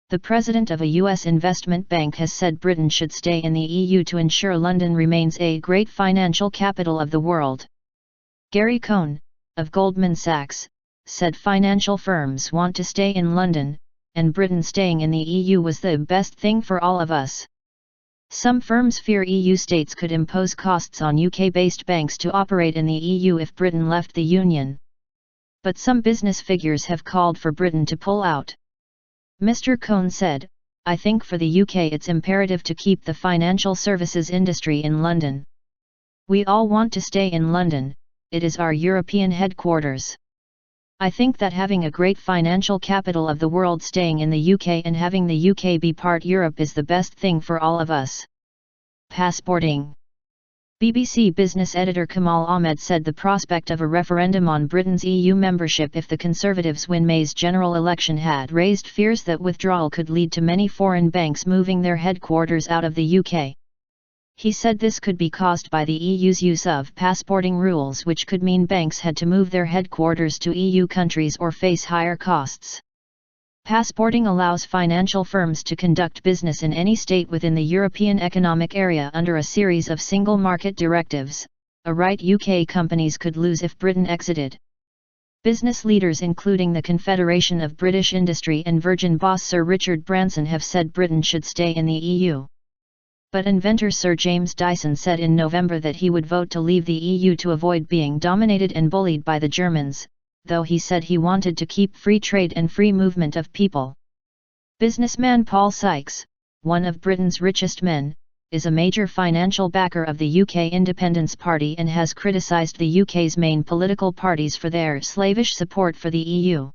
The president of a US investment bank has said Britain should stay in the EU to ensure London remains a great financial capital of the world. Gary Cohn, of Goldman Sachs, said financial firms want to stay in London, and Britain staying in the EU was the best thing for all of us. Some firms fear EU states could impose costs on UK-based banks to operate in the EU if Britain left the Union. But some business figures have called for Britain to pull out. Mr. Cohn said, "I think for the UK it's imperative to keep the financial services industry in London. We all want to stay in London, it is our European headquarters. I think that having a great financial capital of the world staying in the UK and having the UK be part Europe is the best thing for all of us." Passporting. BBC Business editor Kamal Ahmed said the prospect of a referendum on Britain's EU membership if the Conservatives win May's general election had raised fears that withdrawal could lead to many foreign banks moving their headquarters out of the UK. He said this could be caused by the EU's use of passporting rules, which could mean banks had to move their headquarters to EU countries or face higher costs. Passporting allows financial firms to conduct business in any state within the European Economic Area under a series of single market directives, a right UK companies could lose if Britain exited. Business leaders including the Confederation of British Industry and Virgin boss Sir Richard Branson have said Britain should stay in the EU. But inventor Sir James Dyson said in November that he would vote to leave the EU to avoid being dominated and bullied by the Germans, though he said he wanted to keep free trade and free movement of people. Businessman Paul Sykes, one of Britain's richest men, is a major financial backer of the UK Independence Party and has criticised the UK's main political parties for their slavish support for the EU.